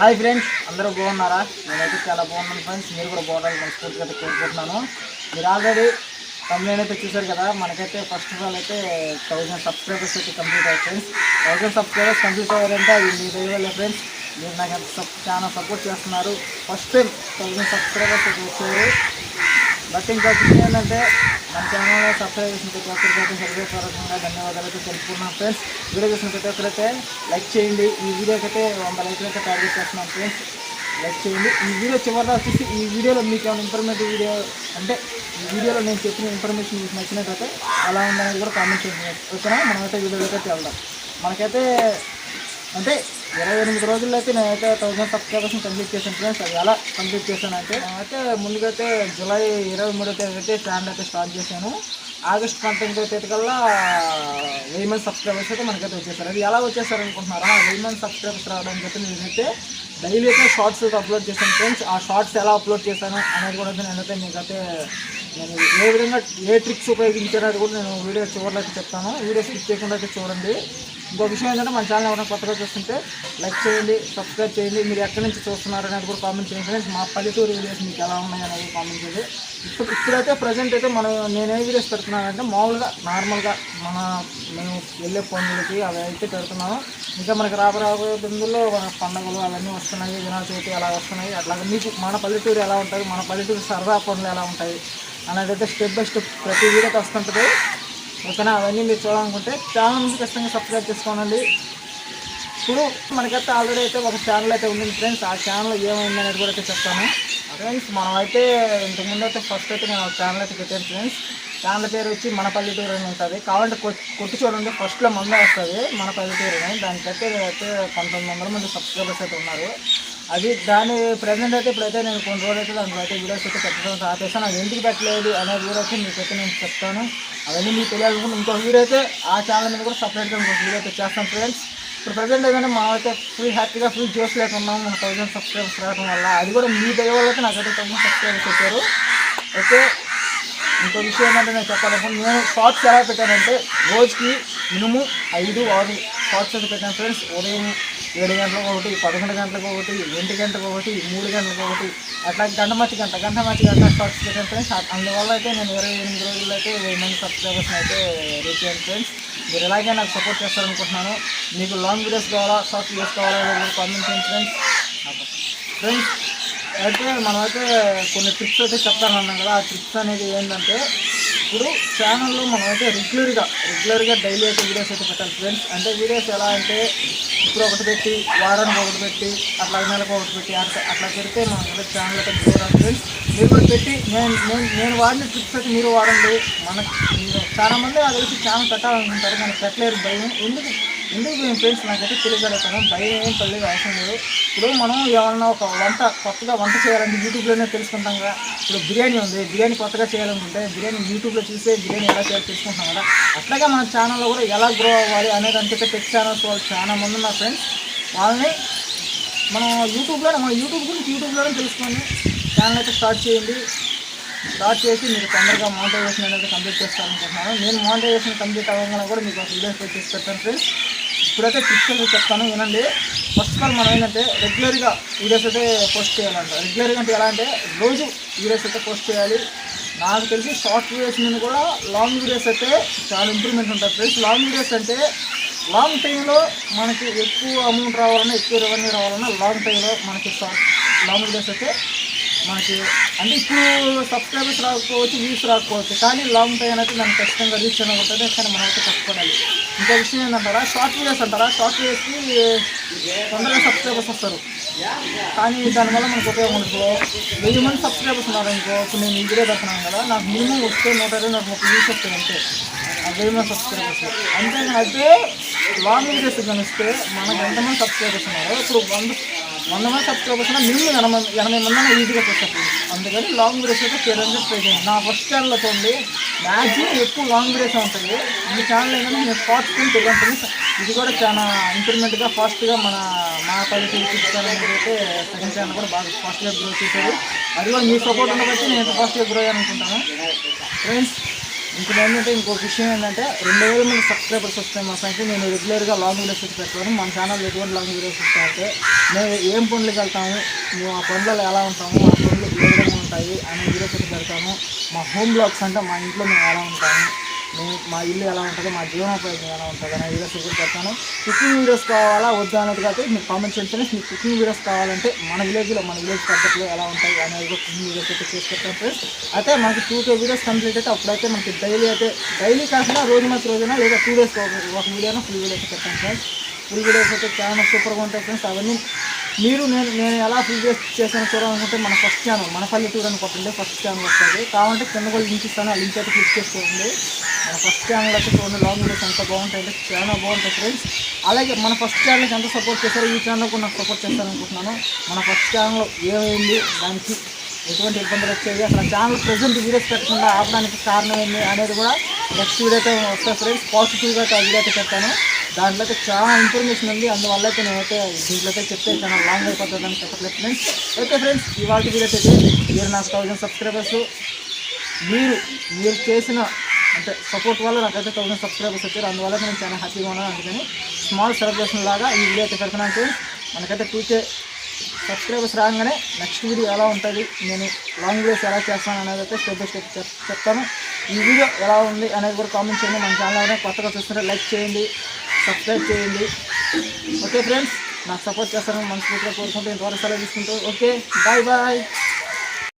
Hi friends, అందరూ బాగున్నారా? నేనైతే చాలా బాగున్నాను ఫ్రెండ్స్. మీరు కూడా బాగుండాలని మనస్ఫూర్తిగా కోరుకుంటున్నాను. మీరు ఆల్రెడీ తమిళ అయితే చూసారు కదా. మనకైతే ఫస్ట్ ఆఫ్ ఆల్ అయితే 1000 సబ్స్క్రైబర్స్ అయితే కంప్లీట్ అయ్యాయి ఫ్రెండ్స్. 1000 సబ్స్క్రైబర్స్ కంప్లీట్ అయ్యారంటే అది మీ దయవల్లే ఫ్రెండ్స్. మీరు నాకు చాలా సపోర్ట్ చేస్తున్నారు. ఫస్ట్ టైం 1000 సబ్స్క్రైబర్స్ అయితే వచ్చారు. బట్ ఇంకా విషయం ఏంటంటే మన ఛానల్లో సబ్స్క్రైబ్ చేసిన ప్రతి ఒక్కరికైతే హృదయపూర్వకంగా ధన్యవాదాలు అయితే తెలుసుకున్నాం ఫ్రెండ్స్. వీడియో చూసిన ప్రతి ఒక్కరైతే లైక్ చేయండి. ఈ వీడియోకి అయితే 100 లైక్లు అయితే టార్గెట్ చేస్తున్నాం ఫ్రెండ్స్. లైక్ చేయండి. ఈ వీడియో చివరిలో వచ్చేసి ఈ వీడియోలో మీకు ఏమైనా ఇన్ఫర్మేటివ్ వీడియో అంటే ఈ వీడియోలో నేను చెప్పిన ఇన్ఫర్మేషన్ మీకు నచ్చినట్టయితే అలా ఉందనేది కూడా కామెంట్ చేయండి. ఓకేనా? మనమైతే వీడియోలోకి అయితే వెళ్దాం. మనకైతే అంటే 28 రోజుల్లో అయితే నేనైతే 1000 సబ్స్క్రైబర్స్ని కంప్లీట్ చేశాను ఫ్రెండ్స్. అది ఎలా కంప్లీట్ చేశానంటే అయితే ముందుకైతే జూలై 23వ తేదీ అయితే ఛానల్ అయితే స్టార్ట్ చేశాను. ఆగస్ట్ 19వ తేదీ కల్లా 1000 సబ్స్క్రైబర్స్ అయితే మనకైతే వచ్చేసారు. అది ఎలా వచ్చేసారు అనుకుంటున్నారా? 1000 సబ్స్క్రైబర్స్ రావడానికి అయితే నేనైతే డైలీ అయితే షార్ట్స్ అప్లోడ్ చేశాను ఫ్రెండ్స్. ఆ షార్ట్స్ ఎలా అప్లోడ్ చేశాను అనేది కూడా నేనైతే మీకైతే నేను ఏ విధంగా ఏ ట్రిక్స్ ఉపయోగించారనేది కూడా నేను వీడియో చివరిలో అయితే చెప్తాను. వీడియో స్కిప్ చేయకుండా అయితే చూడండి. ఇంకో విషయం ఏంటంటే మన ఛానల్ ఎవరైనా కొత్తగా చూస్తుంటే లైక్ చేయండి, సబ్స్క్రైబ్ చేయండి. మీరు ఎక్కడి నుంచి చూస్తున్నారు అనేది కూడా కామెంట్ చేయండి ఫ్రెండ్స్. మా పల్లెటూరు వీడియోస్ మీకు ఎలా ఉన్నాయి అనేది కామెంట్ చేయండి. ఇప్పుడైతే ప్రజెంట్ అయితే నేను ఏ వీడియోస్ పెడుతున్నానంటే మామూలుగా నార్మల్గా మేము వెళ్ళే పనులకి అవి అయితే పెడుతున్నాము. ఇంకా మనకి రాబోయే బిందుల్లో మన పండుగలు అవన్నీ వస్తున్నాయి, వినాయక చవితి అలా వస్తున్నాయి. అట్లాగే మీకు మన పల్లెటూరు ఎలా ఉంటుంది, మన పల్లెటూరు సరదా పనులు ఎలా ఉంటాయి అనేది అయితే స్టెప్ బై స్టెప్ ప్రతి వీడియోకి వస్తుంటుంది. ఓకేనా? అవన్నీ మీరు చూడాలనుకుంటే ఛానల్ నుంచి ఖచ్చితంగా సబ్స్క్రైబ్ చేసుకోనండి. ఇప్పుడు మనకైతే ఆల్రెడీ అయితే ఒక ఛానల్ అయితే ఉంది ఫ్రెండ్స్. ఆ ఛానల్ ఏమైంది అనేది కూడా అయితే చెప్తాను ఫ్రెండ్స్. మనమైతే ఇంతకుముందు అయితే ఫస్ట్ అయితే నేను ఒక ఛానల్ అయితే పెట్టాను ఫ్రెండ్స్. ఛానల్ పేరు వచ్చి మన పల్లెటూరు అని ఉంటుంది. కావాలంటే కొట్టి చూడండి, ఫస్ట్లో మందే వస్తుంది మన పల్లెటూరు అని. దానికైతే అయితే 1900 మంది సబ్స్క్రైబర్స్ అయితే ఉన్నారు. అది దాని ప్రజెంట్ అయితే ఇప్పుడైతే నేను కొన్ని రోజులు అయితే దాంట్లో అయితే వీడియోస్ అయితే పెట్టడం ఆపేసాను. అది ఎందుకు పెట్టలేదు అనేది కూడా అయితే మీకైతే నేను చెప్తాను. అవన్నీ మీకు తెలియాలనుకుంటే ఇంకో వీడియో అయితే ఆ ఛానల్ మీద కూడా సపరేట్గా ఇంకొక వీడియో అయితే చేస్తాను ఫ్రెండ్స్. ఇప్పుడు ప్రజెంట్ ఏదైనా మనమైతే హ్యాపీగా జోస్ లేకున్నాము మన 1000 సబ్స్క్రైబర్స్ రావడం వల్ల. అది కూడా మీ దయ వల్ల అయితే నాకైతే 1000 సబ్స్క్రైబర్స్ వచ్చారు. ఓకే, ఇంకో విషయం ఏంటంటే నేను చెప్పాలనుకుంటే నేను షార్ట్స్ ఎలా పెట్టానంటే రోజుకి మినిమం 5-6 షార్ట్స్ అయితే పెట్టాను ఫ్రెండ్స్. ఉదయం 7 గంటలకు ఒకటి, 11 గంటలకు ఒకటి, 1 గంటలకు ఒకటి, 3 గంటలకు ఒకటి, అట్లా గంట మార్చి గంట షార్ట్స్ పెట్టాను ఫ్రెండ్స్. అందువల్ల అయితే నేను 28 రోజుల్లో అయితే 1000 సబ్స్క్రైబర్స్ని అయితే రీచ్ అయ్యాను ఫ్రెండ్స్. మీరు ఎలాగే నాకు సపోర్ట్ చేస్తారనుకుంటున్నాను. మీకు లాంగ్ వీడియోస్ కావాలా, షార్ట్ వీడియోస్ కావాలా అనేది కామెంట్ చేయండి ఫ్రెండ్స్. అయితే మనమైతే కొన్ని ట్రిప్స్ అయితే చెప్తానన్నాం కదా. ఆ ట్రిప్స్ అనేది ఏంటంటే ఇప్పుడు ఛానల్లో మనమైతే రెగ్యులర్గా డైలీ అయితే వీడియోస్ అయితే పెట్టాలి ఫ్రెండ్స్. అంటే వీడియోస్ ఎలా అంటే ఇప్పుడు ఒకటి పెట్టి, వారానికి ఒకటి పెట్టి, అట్లా నెలకు ఒకటి పెట్టి అట్లా పెడితే మన ఛానల్ అయితే చూడాలి ఫ్రెండ్స్. మీరు కూడా పెట్టి నేను వాడిన ట్రిప్స్ అయితే మీరు వాడండి. చాలామంది నాకు తెలిసి ఛానల్ పెట్టాలనుకుంటారు కానీ పెట్టలేరు. భయం ఎందుకు భయం ఫ్రెండ్స్? నాకైతే తెలియగలుగుతాను. భయం ఏం పడలేదు, అవసరం లేదు. ఇప్పుడు మనం ఏమన్నా ఒక కొత్తగా వంట చేయాలంటే యూట్యూబ్లోనే తెలుసుకుంటాం కదా. ఇప్పుడు బిర్యానీ ఉంది, బిర్యానీ కొత్తగా చేయాలనుకుంటే బిర్యానీ యూట్యూబ్లో చూస్తే బిర్యానీ ఎలా చేయాలో తెలుసుకుంటాం కదా. అట్లాగే మన ఛానల్లో కూడా ఎలా గ్రో అవ్వాలి అనేది అంటే టెక్ ఛానల్స్ వాళ్ళు చాలా మంది ఉన్నారు ఫ్రెండ్స్. వాళ్ళని మనం యూట్యూబ్ గురించి యూట్యూబ్లోనే తెలుసుకొని ఛానల్ అయితే స్టార్ట్ చేయండి. స్టార్ట్ చేసి మీరు తొందరగా మానిటైజేషన్ అనేది కంప్లీట్ చేస్తారనుకుంటున్నాను. నేను మానిటైజేషన్ కంప్లీట్ అవ్వగానే కూడా మీకు ఒక వీడియోస్ చేసి పెడతాను ఫ్రెండ్స్. ఇప్పుడైతే టిప్స్ అయితే చెప్తాను వినండి. ఫస్ట్ ఆఫ్ ఆల్ మనం ఏంటంటే రెగ్యులర్గా వీడియోస్ అయితే పోస్ట్ చేయాలంట. రెగ్యులర్గా అంటే ఎలా అంటే రోజు వీడియోస్ అయితే పోస్ట్ చేయాలి. నాకు తెలిసి షార్ట్ వీడియోస్ మీద కూడా లాంగ్ వీడియోస్ అయితే చాలా ఇంప్రూవ్మెంట్ ఉంటుంది ఫ్రెండ్స్. లాంగ్ వీడియోస్ అంటే లాంగ్ టైంలో మనకి ఎక్కువ అమౌంట్ రావాలన్నా, ఎక్కువ రెవెన్యూ రావాలన్నా లాంగ్ టైంలో మనకి లాంగ్ వీడియోస్ అయితే మనకి అంటే ఇప్పుడు సబ్స్క్రైబర్స్ రాకపోవచ్చు, వ్యూస్ రాకపోవచ్చు, కానీ లాంగ్ టైం అయితే దానికి ఖచ్చితంగా రీచ్ అని ఉంటుంది. కానీ మనం అయితే కష్టపడాలి. ఇంకో విషయం ఏంటంటారా, షార్ట్ వీడియోస్ అంటారా. షార్ట్ వీడియోస్కి తొందరగా సబ్స్క్రైబర్స్ వస్తారు, కానీ దానివల్ల మనకు ఉపయోగం ఉండదు. 1000 మంది సబ్స్క్రైబర్స్ ఉన్నారు అనుకో. ఇప్పుడు నేను ఈ వీడియో పెడుతున్నాను కదా, నాకు మినిమం వస్తే 120-130 వ్యూస్ వస్తాయి అంతే. 1000 మంది సబ్స్క్రైబర్స్ అంతేగాని అయితే లాంగ్ వీడియోస్ కనిస్తే మనకు ఎంతమంది సబ్స్క్రైబర్స్ ఉన్నారో ఇప్పుడు 100 మంది సబ్స్క్రైబర్స్ ఉన్నా మినిమం 80 మంది ఈజీగా చూస్తారు. అందుకని లాంగ్ వీడియోస్ అయితే చేయడానికి ట్రై చేయండి. నా ఫస్ట్ ఛానల్ అవుతుంది మ్యాక్సిమం ఎక్కువ లాంగ్ వీడియోస్ ఉంటుంది. ఈ ఛానల్ ఏంటంటే నేను షార్ట్స్ కింద తెలియదు. ఇది కూడా చాలా ఇంప్రూవ్మెంట్గా ఫాస్ట్గా మా పల్లెటూరు ఛానల్ అయితే సెకండ్ ఛానల్ కూడా బాగా ఫాస్ట్గా గ్రో చేశారు. అది కూడా మీ సపోర్ట్ ఉన్న బట్టి నేను ఫాస్ట్గా గ్రో అయ్యాలనుకుంటాను ఫ్రెండ్స్. ఏంటంటే ఇంకొక విషయం ఏంటంటే 2000 మంది సబ్స్క్రైబర్స్ వస్తే మా సంఖ్య నేను రెగ్యులర్గా లాంగ్ వీడియోస్ పెడతాను. మన ఛానల్ ఎటువంటి లాంగ్ వీడియోస్ అంటే మేము ఏం పనులకు వెళ్తాము, మేము ఆ పనులలో ఎలా ఉంటాము, ఆ పనులు ఏ విధంగా ఉంటాయి అనే వీడియోస్ పెడతాను. మా హోమ్ బ్లాగ్స్ అంటే మా ఇంట్లో మేము ఎలా ఉంటాము, మా ఇల్లు ఎలా ఉంటుంది, మా జీవనోపాధి ఎలా ఉంటుంది అనే వీడియోస్ పెడతాను. కుకింగ్ వీడియోస్ కావాలా వద్దా అనేది కాదు, మీరు కామెంట్ చేయండి. మీకు కుకింగ్ వీడియోస్ కావాలంటే మన విలేజ్ పద్ధతిలో ఎలా ఉంటాయి అనేది కుకింగ్ వీడియోస్ అయితే చేసి పెడతాను ఫ్రెండ్స్. అయితే మనకి 2K వీడియోస్ కంప్లీట్ అయితే అప్పుడైతే మనకి డైలీ కాకుండా రోజున లేదా 2 డేస్ ఒక వీడియోను ఫుల్ వీడియోస్ పెడతాను ఫ్రెండ్స్. ఫుల్ వీడియోస్ అయితే చాలా సూపర్గా ఉంటాయి ఫ్రెండ్స్. అవన్నీ నేను ఎలా ఫుల్ వీడియోస్ చేశాను చూడాలనుకుంటే మన ఫస్ట్ ఛానల్ మన పల్లెటూరు అని కొట్టండి, ఫస్ట్ ఛానల్ వస్తుంది. కావాలంటే కింద కూడా లింక్ ఇస్తాను, ఆ లింక్ అయితే క్లిక్ చేసుకోండి. మన ఫస్ట్ ఛానల్ అయితే చూడండి, లాంగ్ వీడియోస్ ఎంత బాగుంటాయి, చాలా బాగుంటాయి ఫ్రెండ్స్. అలాగే మన ఫస్ట్ ఛానల్కి ఎంత సపోర్ట్ చేశారో ఈ ఛానల్ కూడా నాకు సపోర్ట్ చేస్తారనుకుంటున్నాను. మన ఫస్ట్ ఛానల్ ఏమైంది, దానికి ఎటువంటి ఇబ్బందులు వచ్చాయి, అసలు ఛానల్ ప్రజెంట్ వీడియోస్ పెట్టకుండా ఆపడానికి కారణం ఏంటి అనేది కూడా నెక్స్ట్ వీడియో అయితే వస్తాయి ఫ్రెండ్స్. పాజిటివ్గా అయితే ఆ వీడియో అయితే పెట్టాను. దాంట్లో అయితే చాలా ఇన్ఫర్మేషన్ ఉంది, అందువల్ల అయితే నేనైతే దీంట్లో అయితే చెప్తే చాలా లాంగ్ అయిపోతుందని చెప్పట్లేదు ఫ్రెండ్స్. ఓకే ఫ్రెండ్స్, ఇవాళ వీడియో అయితే మీరు నాకు 1000 సబ్స్క్రైబర్స్ మీరు చేసిన అంటే సపోర్ట్ వల్ల నాకైతే 1000 సబ్స్క్రైబర్స్ వచ్చారు. అందువల్ల నేను చాలా హ్యాపీగా ఉన్నాను. అందుకని స్మాల్ సెలబ్రేషన్ లాగా ఈ వీడియో అయితే పెడుతున్నాను ఫ్రెండ్స్. మనకైతే 2K సబ్స్క్రైబర్స్ రాగానే నెక్స్ట్ వీడియో ఎలా ఉంటుంది, నేను లాంగ్ వీడియోస్ ఎలా చేస్తాను అనేది అయితే స్టెప్ బై స్టెప్ చెప్తాను. ఈ వీడియో ఎలా ఉంది అనేది కూడా కామెంట్ చేయండి. మన ఛానల్ ఎవరైనా కొత్తగా చూస్తుంటే లైక్ చేయండి, సబ్స్క్రైబ్ చేయండి. ఓకే ఫ్రెండ్స్, నాకు సపోర్ట్ చేస్తారని మనస్ఫూర్తిగా కోరుకుంటూ ఇంతవరకు సెలవు తీసుకుంటూ ఓకే బాయ్.